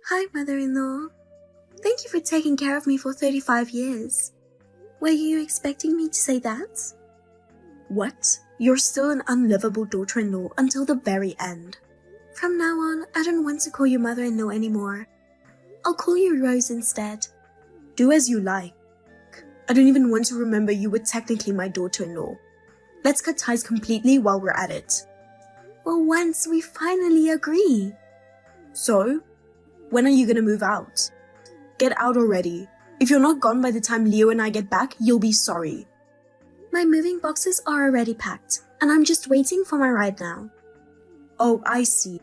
Hi, mother-in-law. Thank you for taking care of me for 35 years. Were you expecting me to say that? What? You're still an unlivable daughter-in-law until the very end. From now on, I don't want to call you mother-in-law anymore. I'll call you Rose instead. Do as you like. I don't even want to remember you were technically my daughter-in-law. Let's cut ties completely while we're at it. Well, once we finally agree. So? When are you gonna move out? Get out already. If you're not gone by the time Leo and I get back, you'll be sorry. My moving boxes are already packed, and I'm just waiting for my ride now. Oh, I see.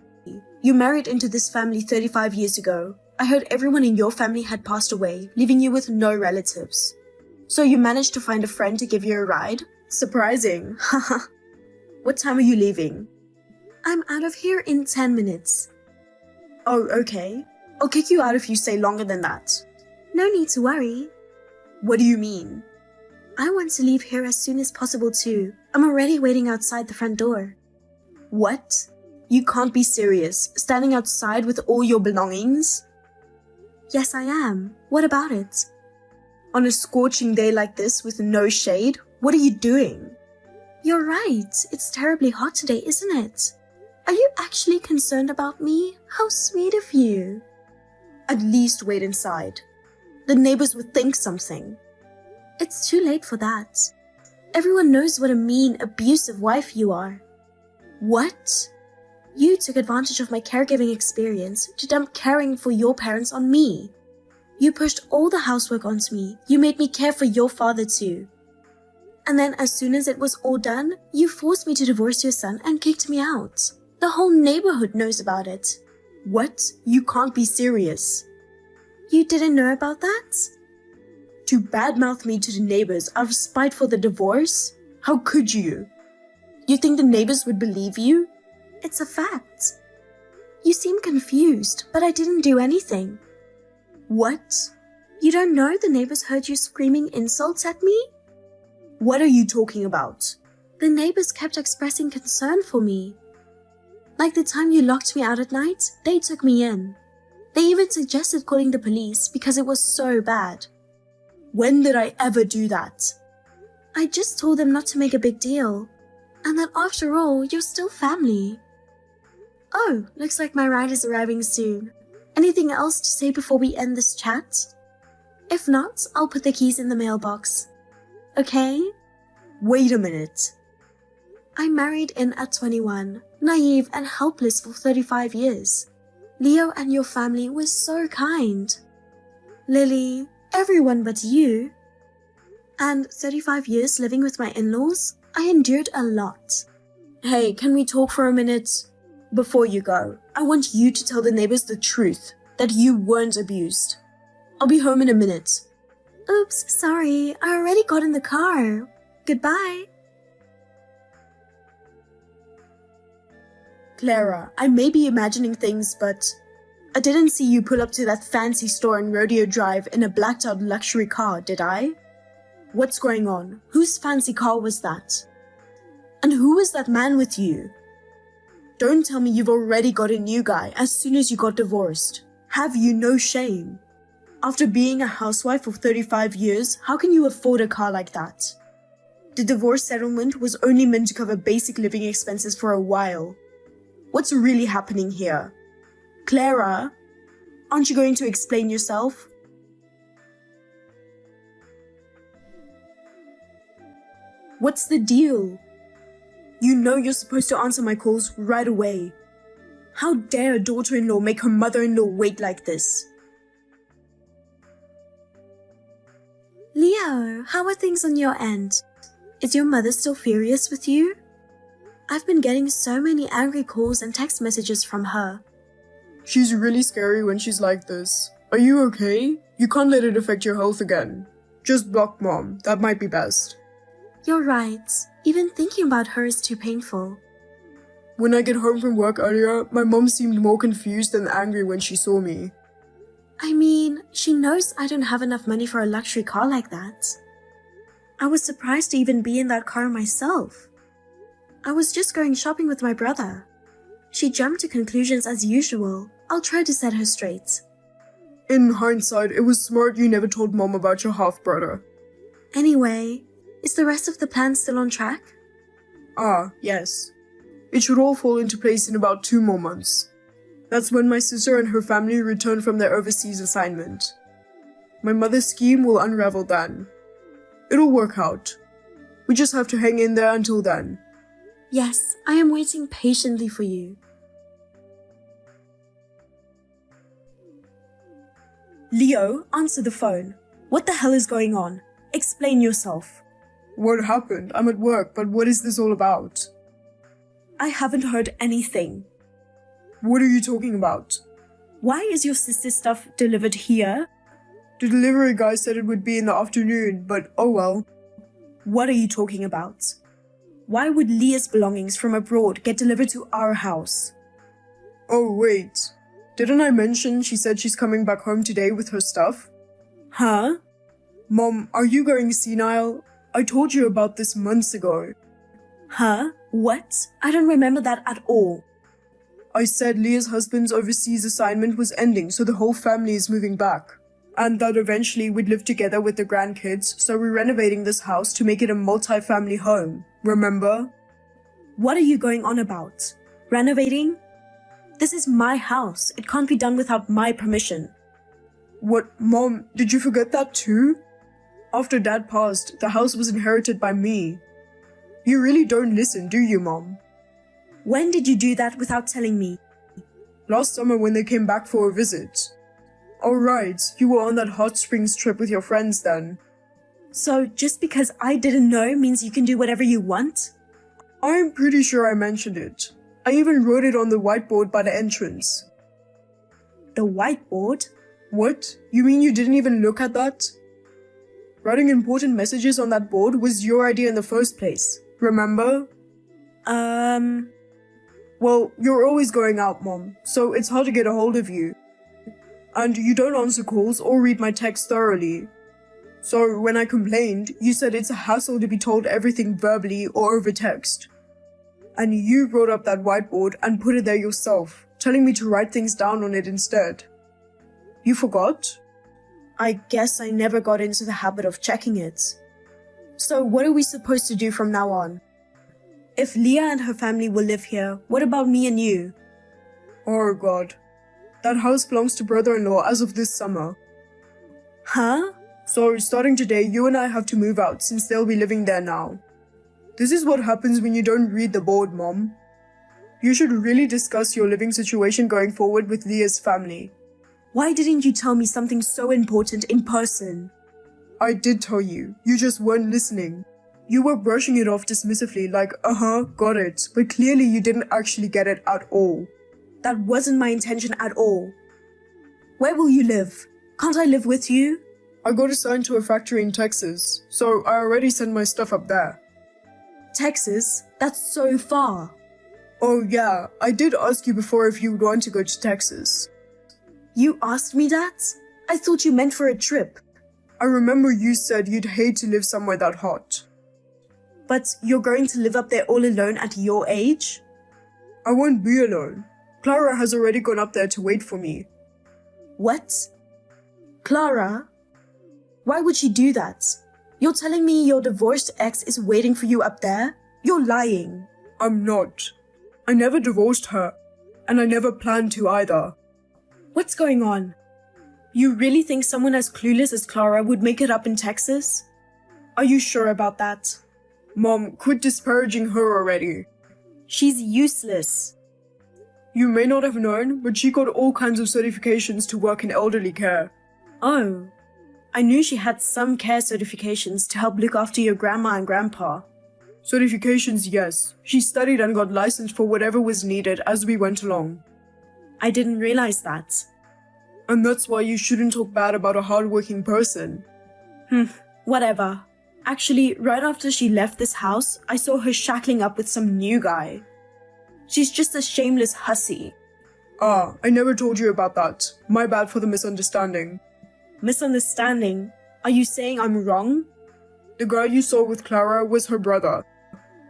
You married into this family 35 years ago. I heard everyone in your family had passed away, leaving you with no relatives. So you managed to find a friend to give you a ride? Surprising. Haha. What time are you leaving? I'm out of here in 10 minutes. Oh, okay. I'll kick you out if you stay longer than that. No need to worry. What do you mean? I want to leave here as soon as possible too. I'm already waiting outside the front door. What? You can't be serious, standing outside with all your belongings? Yes, I am. What about it? On a scorching day like this with no shade, what are you doing? You're right. It's terribly hot today, isn't it? Are you actually concerned about me? How sweet of you. At least wait inside. The neighbors would think something. It's too late for that. Everyone knows what a mean, abusive wife you are. What? You took advantage of my caregiving experience to dump caring for your parents on me. You pushed all the housework onto me. You made me care for your father too. And then as soon as it was all done, you forced me to divorce your son and kicked me out. The whole neighborhood knows about it. What? You can't be serious. You didn't know about that? To badmouth me to the neighbors out of spite for the divorce? How could you? You think the neighbors would believe you? It's a fact. You seem confused, but I didn't do anything. What? You don't know the neighbors heard you screaming insults at me? What are you talking about? The neighbors kept expressing concern for me. Like the time you locked me out at night, they took me in. They even suggested calling the police because it was so bad. When did I ever do that? I just told them not to make a big deal. And that after all, you're still family. Oh, looks like my ride is arriving soon. Anything else to say before we end this chat? If not, I'll put the keys in the mailbox. Okay? Wait a minute. I married in at 21, naive and helpless for 35 years. Leo and your family were so kind. Lily, everyone but you. And 35 years living with my in-laws, I endured a lot. Hey, can we talk for a minute? Before you go, I want you to tell the neighbors the truth, that you weren't abused. I'll be home in a minute. Oops, sorry, I already got in the car. Goodbye. Clara, I may be imagining things, but I didn't see you pull up to that fancy store in Rodeo Drive in a blacked-out luxury car, did I? What's going on? Whose fancy car was that? And who was that man with you? Don't tell me you've already got a new guy as soon as you got divorced. Have you no shame? After being a housewife for 35 years, how can you afford a car like that? The divorce settlement was only meant to cover basic living expenses for a while. What's really happening here? Clara, aren't you going to explain yourself? What's the deal? You know you're supposed to answer my calls right away. How dare a daughter-in-law make her mother-in-law wait like this? Leo, how are things on your end? Is your mother still furious with you? I've been getting so many angry calls and text messages from her. She's really scary when she's like this. Are you okay? You can't let it affect your health again. Just block Mom, that might be best. You're right. Even thinking about her is too painful. When I get home from work earlier, my mom seemed more confused than angry when she saw me. I mean, she knows I don't have enough money for a luxury car like that. I was surprised to even be in that car myself. I was just going shopping with my brother. She jumped to conclusions as usual. I'll try to set her straight. In hindsight, it was smart you never told Mom about your half-brother. Anyway, is the rest of the plan still on track? Ah, yes. It should all fall into place in about 2 more months. That's when my sister and her family return from their overseas assignment. My mother's scheme will unravel then. It'll work out. We just have to hang in there until then. Yes, I am waiting patiently for you. Leo, answer the phone. What the hell is going on? Explain yourself. What happened? I'm at work, but what is this all about? I haven't heard anything. What are you talking about? Why is your sister's stuff delivered here? The delivery guy said it would be in the afternoon, but oh well. What are you talking about? Why would Leah's belongings from abroad get delivered to our house? Oh wait, didn't I mention she said she's coming back home today with her stuff? Huh? Mom, are you going senile? I told you about this months ago. Huh? What? I don't remember that at all. I said Leah's husband's overseas assignment was ending, so the whole family is moving back. And that eventually we'd live together with the grandkids, so we're renovating this house to make it a multi-family home. Remember? What are you going on about? Renovating? This is my house. It can't be done without my permission. What, Mom, did you forget that too? After Dad passed, the house was inherited by me. You really don't listen, do you, Mom? When did you do that without telling me? Last summer when they came back for a visit. Oh right, you were on that hot springs trip with your friends then. So just because I didn't know means you can do whatever you want? I'm pretty sure I mentioned it. I even wrote it on the whiteboard by the entrance. The whiteboard? What? You mean you didn't even look at that? Writing important messages on that board was your idea in the first place, remember? Well, you're always going out, Mom, so it's hard to get a hold of you. And you don't answer calls or read my texts thoroughly. So when I complained, you said it's a hassle to be told everything verbally or over text. And you brought up that whiteboard and put it there yourself, telling me to write things down on it instead. You forgot? I guess I never got into the habit of checking it. So what are we supposed to do from now on? If Leah and her family will live here, what about me and you? Oh God. That house belongs to brother-in-law as of this summer. Huh? So starting today, you and I have to move out since they'll be living there now. This is what happens when you don't read the board, Mom. You should really discuss your living situation going forward with Leah's family. Why didn't you tell me something so important in person? I did tell you. You just weren't listening. You were brushing it off dismissively like, got it, but clearly you didn't actually get it at all. That wasn't my intention at all. Where will you live? Can't I live with you? I got assigned to a factory in Texas, so I already sent my stuff up there. Texas? That's so far. Oh yeah, I did ask you before if you would want to go to Texas. You asked me that? I thought you meant for a trip. I remember you said you'd hate to live somewhere that hot. But you're going to live up there all alone at your age? I won't be alone. Clara has already gone up there to wait for me. What? Clara? Why would she do that? You're telling me your divorced ex is waiting for you up there? You're lying. I'm not. I never divorced her, and I never planned to either. What's going on? You really think someone as clueless as Clara would make it up in Texas? Are you sure about that? Mom, quit disparaging her already. She's useless. You may not have known, but she got all kinds of certifications to work in elderly care. Oh. I knew she had some care certifications to help look after your grandma and grandpa. Certifications, yes. She studied and got licensed for whatever was needed as we went along. I didn't realize that. And that's why you shouldn't talk bad about a hardworking person. Whatever. Actually, right after she left this house, I saw her shackling up with some new guy. She's just a shameless hussy. Ah, I never told you about that. My bad for the misunderstanding. Misunderstanding? Are you saying I'm wrong? The guy you saw with Clara was her brother.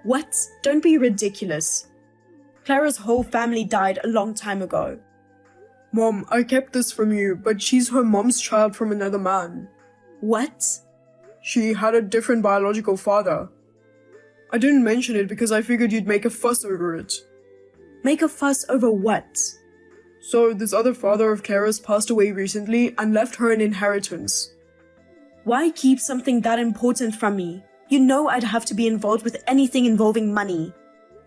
What? Don't be ridiculous. Clara's whole family died a long time ago. Mom, I kept this from you, but she's her mom's child from another man. What? She had a different biological father. I didn't mention it because I figured you'd make a fuss over it. Make a fuss over what? So, this other father of Clara's passed away recently and left her an inheritance. Why keep something that important from me? You know I'd have to be involved with anything involving money.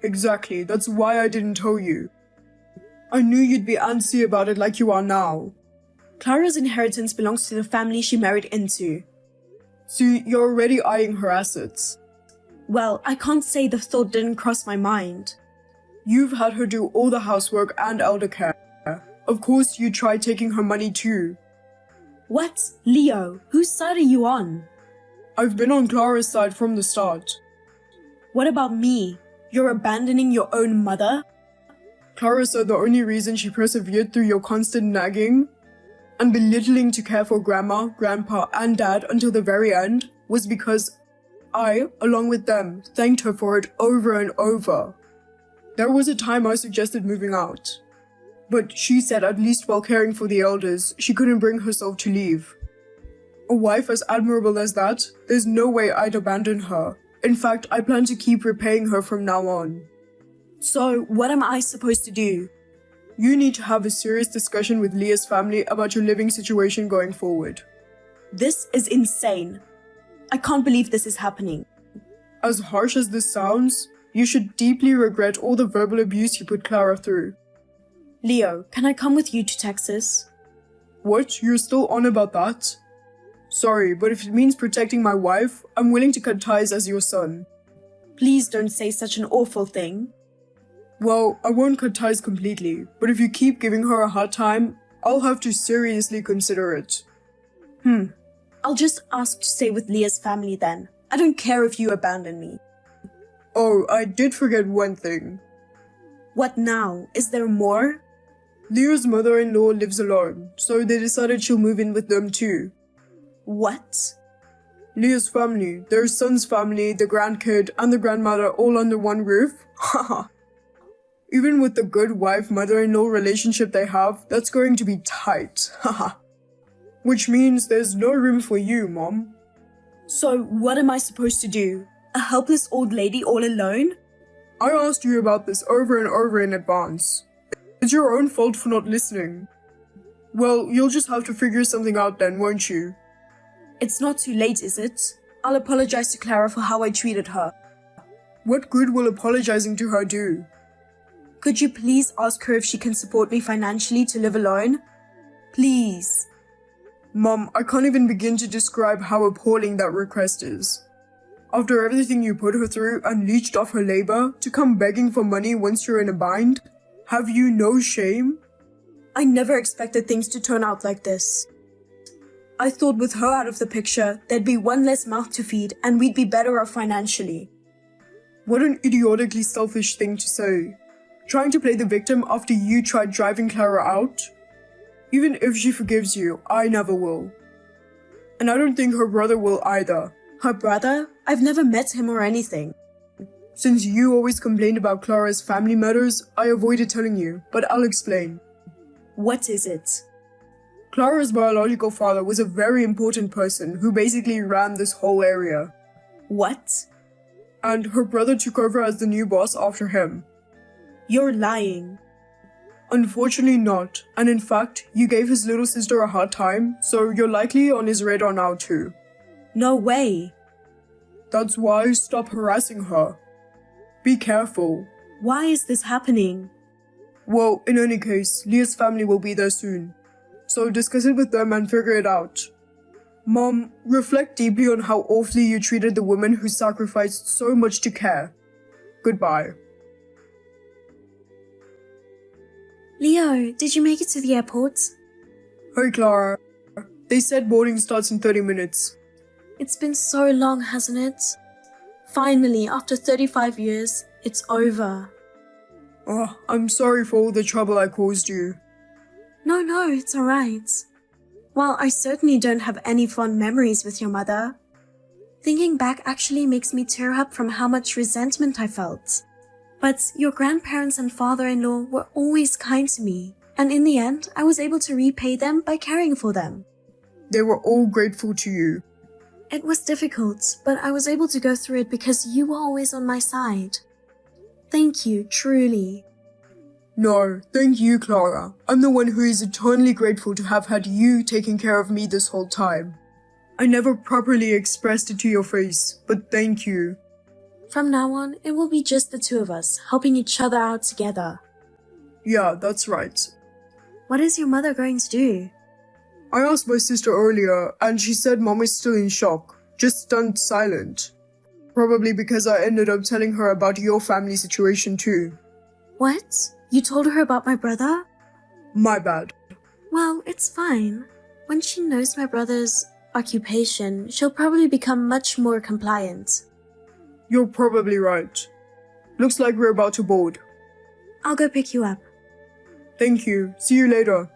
Exactly, that's why I didn't tell you. I knew you'd be antsy about it like you are now. Clara's inheritance belongs to the family she married into. See, you're already eyeing her assets. Well, I can't say the thought didn't cross my mind. You've had her do all the housework and elder care. Of course, you tried taking her money too. What? Leo, whose side are you on? I've been on Clara's side from the start. What about me? You're abandoning your own mother? Clara said the only reason she persevered through your constant nagging and belittling to care for Grandma, Grandpa, and Dad until the very end was because I, along with them, thanked her for it over and over. There was a time I suggested moving out, but she said at least while caring for the elders, she couldn't bring herself to leave. A wife as admirable as that, there's no way I'd abandon her. In fact, I plan to keep repaying her from now on. So, what am I supposed to do? You need to have a serious discussion with Leah's family about your living situation going forward. This is insane. I can't believe this is happening. As harsh as this sounds, you should deeply regret all the verbal abuse you put Clara through. Leo, can I come with you to Texas? What? You're still on about that? Sorry, but if it means protecting my wife, I'm willing to cut ties as your son. Please don't say such an awful thing. Well, I won't cut ties completely, but if you keep giving her a hard time, I'll have to seriously consider it. I'll just ask to stay with Leah's family then. I don't care if you abandon me. Oh, I did forget one thing. What now? Is there more? Leah's mother-in-law lives alone, so they decided she'll move in with them too. What? Leah's family, their son's family, the grandkid, and the grandmother all under one roof? Haha. Even with the good wife-mother-in-law relationship they have, that's going to be tight. Haha. Which means there's no room for you, Mom. So, what am I supposed to do? A helpless old lady all alone? I asked you about this over and over in advance. It's your own fault for not listening. Well, you'll just have to figure something out then, won't you? It's not too late, is it? I'll apologize to Clara for how I treated her. What good will apologizing to her do? Could you please ask her if she can support me financially to live alone? Please. Mom, I can't even begin to describe how appalling that request is. After everything you put her through and leeched off her labor, to come begging for money once you're in a bind? Have you no shame? I never expected things to turn out like this. I thought with her out of the picture, there'd be one less mouth to feed and we'd be better off financially. What an idiotically selfish thing to say. Trying to play the victim after you tried driving Clara out? Even if she forgives you, I never will. And I don't think her brother will either. Her brother? I've never met him or anything. Since you always complained about Clara's family matters, I avoided telling you, but I'll explain. What is it? Clara's biological father was a very important person who basically ran this whole area. What? And her brother took over as the new boss after him. You're lying. Unfortunately not, and in fact, you gave his little sister a hard time, so you're likely on his radar now too. No way. That's why stop harassing her. Be careful. Why is this happening? Well, in any case, Leah's family will be there soon. So discuss it with them and figure it out. Mom, reflect deeply on how awfully you treated the woman who sacrificed so much to care. Goodbye. Leo, did you make it to the airport? Hey Clara. They said boarding starts in 30 minutes. It's been so long, hasn't it? Finally, after 35 years, it's over. Oh, I'm sorry for all the trouble I caused you. No, it's alright. While I certainly don't have any fond memories with your mother, thinking back actually makes me tear up from how much resentment I felt. But your grandparents and father-in-law were always kind to me, And in the end, I was able to repay them by caring for them. They were all grateful to you. It was difficult, but I was able to go through it because you were always on my side. Thank you, truly. No, thank you, Clara. I'm the one who is eternally grateful to have had you taking care of me this whole time. I never properly expressed it to your face, but thank you. From now on, it will be just the two of us, helping each other out together. Yeah, that's right. What is your mother going to do? I asked my sister earlier, and she said Mom is still in shock, just stunned silent. Probably because I ended up telling her about your family situation too. What? You told her about my brother? My bad. Well, it's fine. When she knows my brother's occupation, she'll probably become much more compliant. You're probably right. Looks like we're about to board. I'll go pick you up. Thank you. See you later.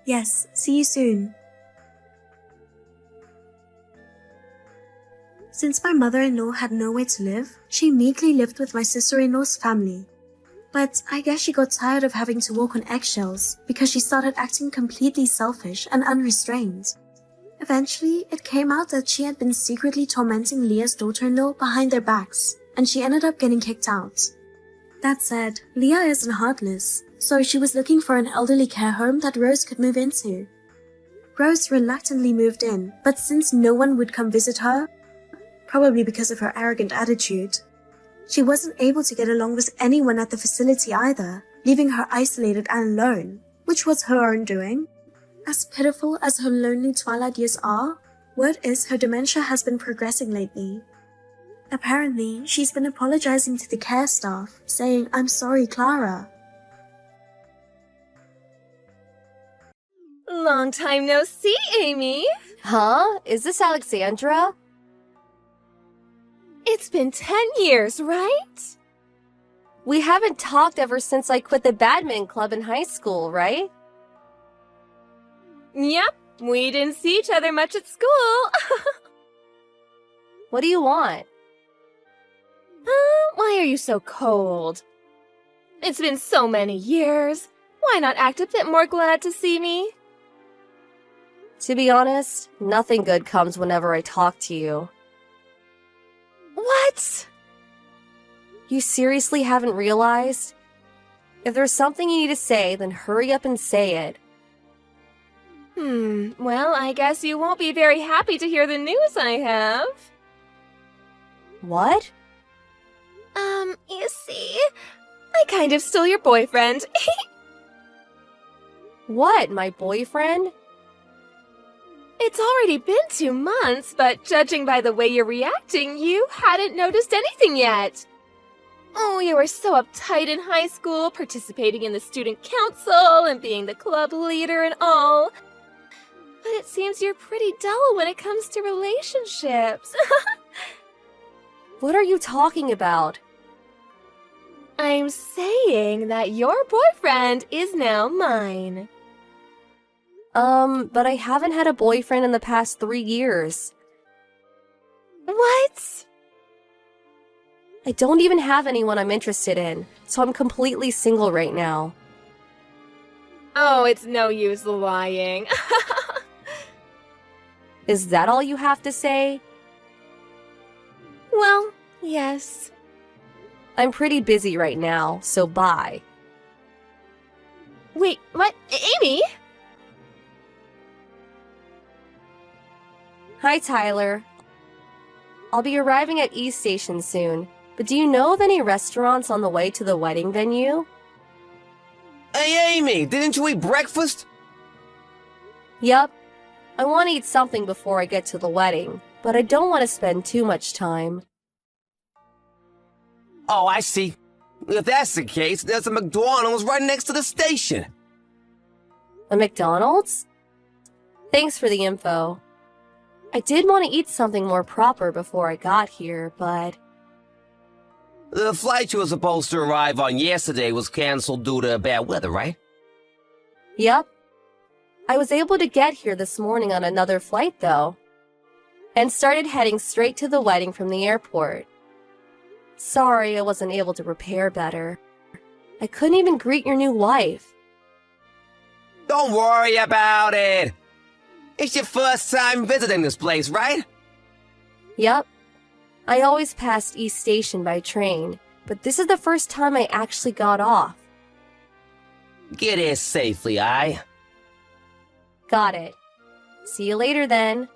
Yes, see you soon. Since my mother-in-law had nowhere to live, she meekly lived with my sister-in-law's family. But I guess she got tired of having to walk on eggshells because she started acting completely selfish and unrestrained. Eventually, it came out that she had been secretly tormenting Leah's daughter-in-law behind their backs, and she ended up getting kicked out. That said, Leah isn't heartless, so she was looking for an elderly care home that Rose could move into. Rose reluctantly moved in, but since no one would come visit her, probably because of her arrogant attitude, she wasn't able to get along with anyone at the facility either, leaving her isolated and alone, which was her own doing. As pitiful as her lonely twilight years are, word is her dementia has been progressing lately. Apparently, she's been apologizing to the care staff, saying, "I'm sorry, Clara." Long time no see, Amy. Huh? Is this Alexandra? It's been 10 years, right? We haven't talked ever since I quit the badminton club in high school, right? Yep, we didn't see each other much at school. What do you want? Why are you so cold? It's been so many years. Why not act a bit more glad to see me? To be honest, nothing good comes whenever I talk to you. What? You seriously haven't realized? If there's something you need to say, then hurry up and say it. Well, I guess you won't be very happy to hear the news I have. What? You see, I kind of stole your boyfriend. What, my boyfriend? It's already been 2 months, but judging by the way you're reacting, you hadn't noticed anything yet. Oh, you were so uptight in high school, participating in the student council and being the club leader and all. But it seems you're pretty dull when it comes to relationships. What are you talking about? I'm saying that your boyfriend is now mine. But I haven't had a boyfriend in the past 3 years. What? I don't even have anyone I'm interested in, so I'm completely single right now. Oh, it's no use lying. Is that all you have to say? Well, yes. I'm pretty busy right now, so bye. Wait, what? Amy? Hi, Tyler. I'll be arriving at East Station soon, but do you know of any restaurants on the way to the wedding venue? Hey, Amy, didn't you eat breakfast? Yup. I want to eat something before I get to the wedding, but I don't want to spend too much time. Oh, I see. If that's the case, there's a McDonald's right next to the station. A McDonald's? Thanks for the info. I did want to eat something more proper before I got here, but... The flight you were supposed to arrive on yesterday was canceled due to bad weather, right? Yup. I was able to get here this morning on another flight, though, and started heading straight to the wedding from the airport. Sorry I wasn't able to prepare better. I couldn't even greet your new wife. Don't worry about it. It's your first time visiting this place, right? Yup. I always passed East Station by train, but this is the first time I actually got off. Get here safely, aye? Got it. See you later then.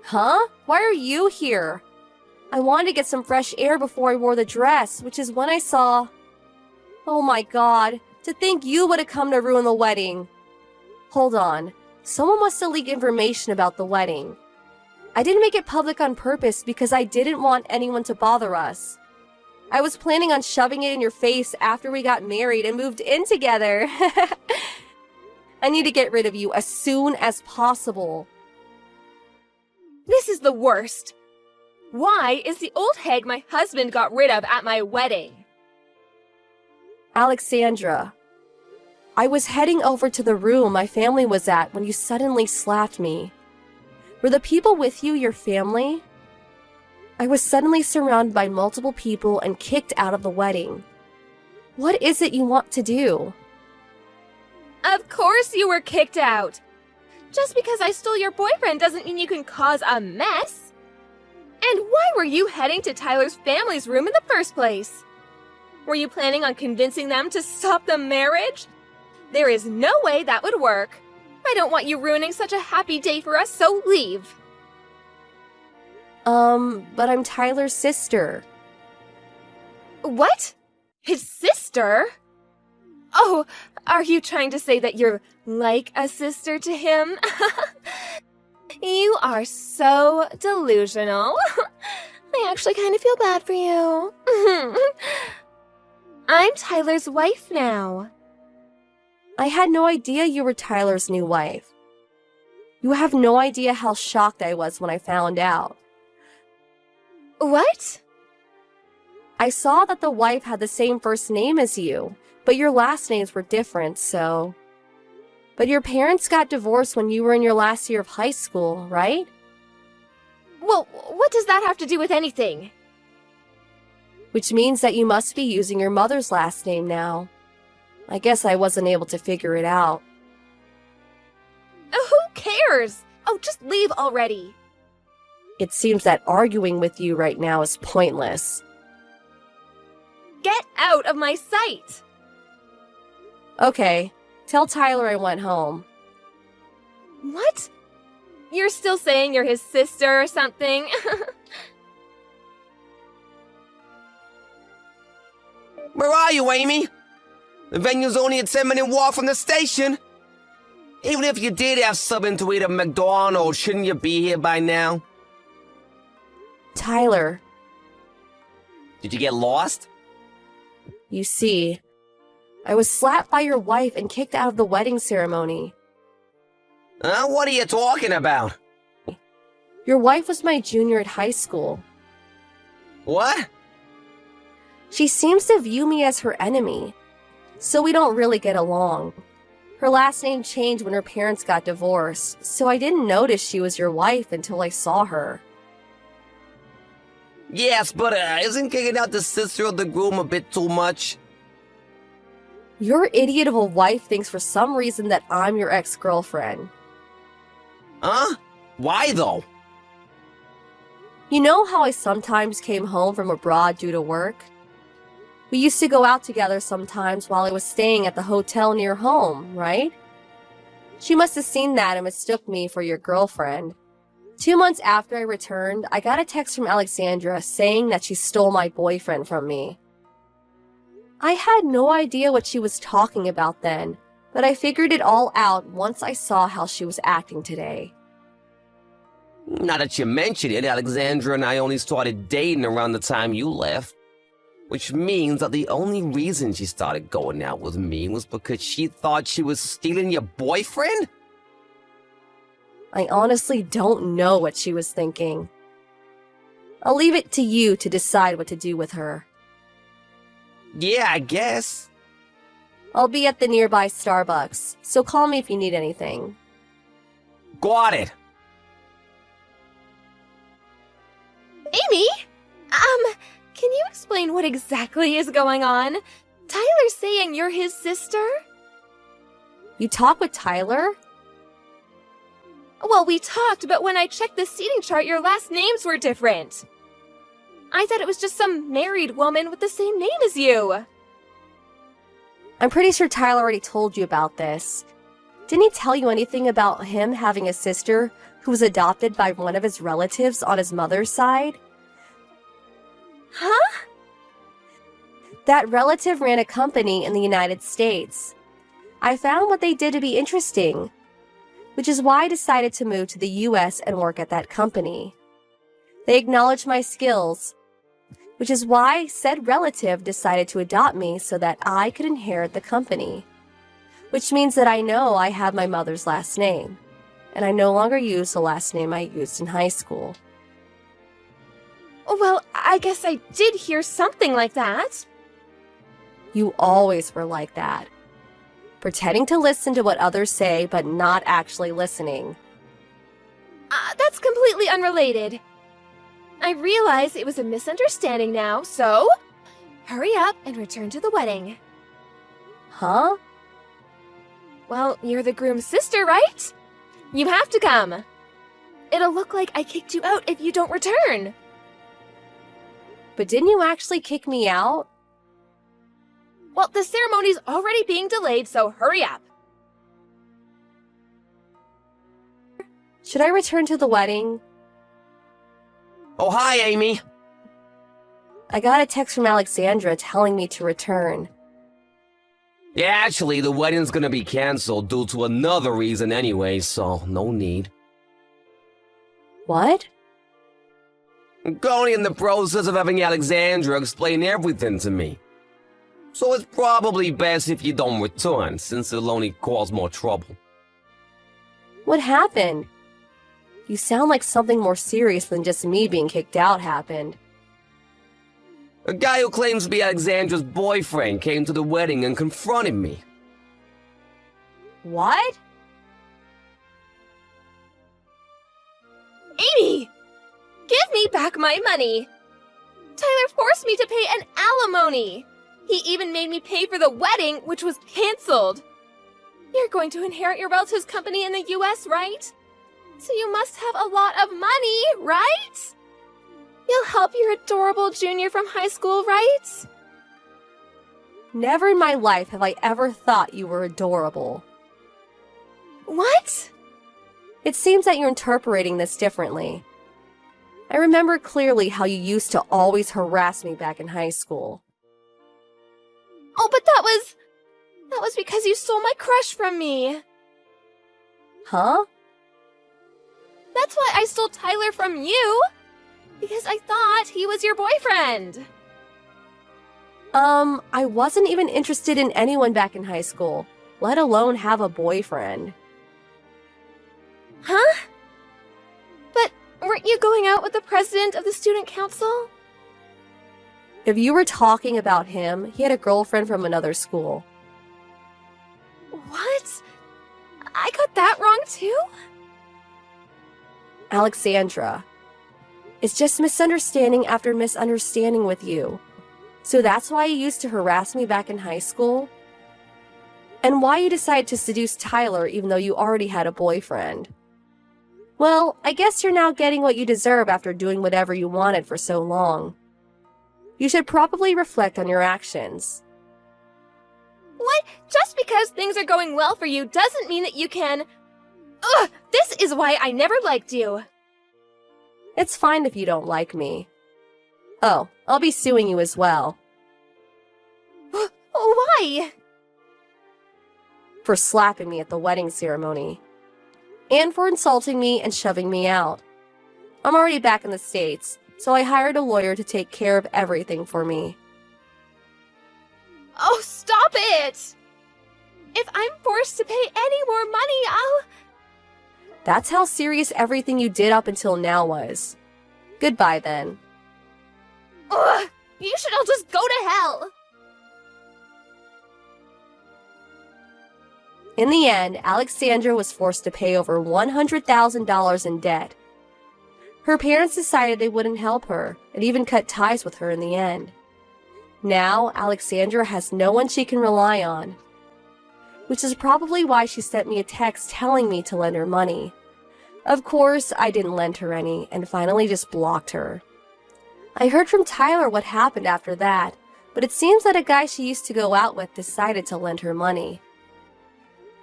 Huh? Why are you here? I wanted to get some fresh air before I wore the dress, which is when I saw... Oh my god, to think you would have come to ruin the wedding. Hold on, someone must have leaked information about the wedding. I didn't make it public on purpose because I didn't want anyone to bother us. I was planning on shoving it in your face after we got married and moved in together. I need to get rid of you as soon as possible. This is the worst. Why is the old hag my husband got rid of at my wedding? Alexandra, I was heading over to the room my family was at when you suddenly slapped me. Were the people with you your family? I was suddenly surrounded by multiple people and kicked out of the wedding. What is it you want to do? Of course you were kicked out. Just because I stole your boyfriend doesn't mean you can cause a mess. And why were you heading to Tyler's family's room in the first place? Were you planning on convincing them to stop the marriage? There is no way that would work. I don't want you ruining such a happy day for us, so leave. But I'm Tyler's sister. What? His sister? Oh, are you trying to say that you're like a sister to him? You are so delusional. I actually kind of feel bad for you. I'm Tyler's wife now. I had no idea you were Tyler's new wife. You have no idea how shocked I was when I found out. What? I saw that the wife had the same first name as you, but your last names were different, so... But your parents got divorced when you were in your last year of high school, right? Well, what does that have to do with anything? Which means that you must be using your mother's last name now. I guess I wasn't able to figure it out. Who cares? Oh, just leave already. It seems that arguing with you right now is pointless. Get out of my sight! Okay, tell Tyler I went home. What? You're still saying you're his sister or something? Where are you, Amy? The venue's only a 10-minute walk from the station. Even if you did have something to eat at McDonald's, shouldn't you be here by now? Tyler, Did you get lost? you see, I was slapped by your wife and kicked out of the wedding ceremony. What are you talking about? Your wife was my junior at high school. What? She seems to view me as her enemy, so we don't really get along. Her last name changed when her parents got divorced, so I didn't notice she was your wife until I saw her. Yes, but isn't kicking out the sister of the groom a bit too much? Your idiot of a wife thinks for some reason that I'm your ex-girlfriend. Huh? Why though? You know how I sometimes came home from abroad due to work? We used to go out together sometimes while I was staying at the hotel near home, right? She must have seen that and mistook me for your girlfriend. 2 months after I returned, I got a text from Alexandra saying that she stole my boyfriend from me. I had no idea what she was talking about then, but I figured it all out once I saw how she was acting today. Now that you mention it, Alexandra and I only started dating around the time you left. Which means that the only reason she started going out with me was because she thought she was stealing your boyfriend? I honestly don't know what she was thinking. I'll leave it to you to decide what to do with her. Yeah, I guess. I'll be at the nearby Starbucks, so call me if you need anything. Got it. Amy? Can you explain what exactly is going on? Tyler's saying you're his sister? You talk with Tyler? Well, we talked, but when I checked the seating chart, your last names were different. I thought it was just some married woman with the same name as you. I'm pretty sure Tyler already told you about this. Didn't he tell you anything about him having a sister who was adopted by one of his relatives on his mother's side? Huh? That relative ran a company in the United States. I found what they did to be interesting, which is why I decided to move to the US and work at that company. They acknowledged my skills, which is why said relative decided to adopt me so that I could inherit the company. Which means that I know I have my mother's last name, and I no longer use the last name I used in high school. Well, I guess I did hear something like that. You always were like that. Pretending to listen to what others say, but not actually listening. That's completely unrelated. I realize it was a misunderstanding now, so hurry up and return to the wedding. Huh? Well, you're the groom's sister, right? You have to come. It'll look like I kicked you out if you don't return. But didn't you actually kick me out? Well, the ceremony's already being delayed, so hurry up. Should I return to the wedding? Oh, hi, Amy. I got a text from Alexandra telling me to return. Yeah, actually, the wedding's gonna be canceled due to another reason anyway, so no need. What? I'm going in the process of having Alexandra explain everything to me. So it's probably best if you don't return, since it'll only cause more trouble. What happened? You sound like something more serious than just me being kicked out happened. A guy who claims to be Alexandra's boyfriend came to the wedding and confronted me. What? Amy! Give me back my money! Tyler forced me to pay an alimony! He even made me pay for the wedding, which was canceled. You're going to inherit your relative's company in the US, right? So you must have a lot of money, right? You'll help your adorable junior from high school, right? Never in my life have I ever thought you were adorable. What? It seems that you're interpreting this differently. I remember clearly how you used to always harass me back in high school. Oh, but that was because you stole my crush from me. Huh? That's why I stole Tyler from you. Because I thought he was your boyfriend. I wasn't even interested in anyone back in high school, let alone have a boyfriend. Huh? But weren't you going out with the president of the student council? If you were talking about him, he had a girlfriend from another school. What? I got that wrong too? Alexandra. It's just misunderstanding after misunderstanding with you. So that's why you used to harass me back in high school? And why you decided to seduce Tyler even though you already had a boyfriend? Well, I guess you're now getting what you deserve after doing whatever you wanted for so long. You should probably reflect on your actions. What? Just because things are going well for you doesn't mean that you can... Ugh! This is why I never liked you. It's fine if you don't like me. Oh, I'll be suing you as well. Why? For slapping me at the wedding ceremony. And for insulting me and shoving me out. I'm already back in the States, so I hired a lawyer to take care of everything for me. Oh, stop it! If I'm forced to pay any more money, I'll... That's how serious everything you did up until now was. Goodbye then. Ugh! You should all just go to hell! In the end, Alexandra was forced to pay over $100,000 in debt. Her parents decided they wouldn't help her, and even cut ties with her in the end. Now, Alexandra has no one she can rely on, which is probably why she sent me a text telling me to lend her money. Of course, I didn't lend her any and finally just blocked her. I heard from Tyler what happened after that, but it seems that a guy she used to go out with decided to lend her money.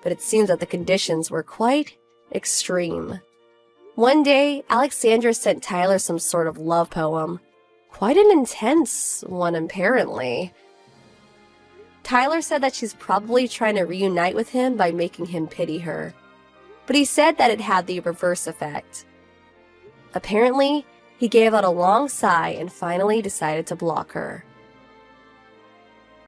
But it seems that the conditions were quite extreme. One day, Alexandra sent Tyler some sort of love poem. Quite an intense one, apparently. Tyler said that she's probably trying to reunite with him by making him pity her. But he said that it had the reverse effect. Apparently, he gave out a long sigh and finally decided to block her.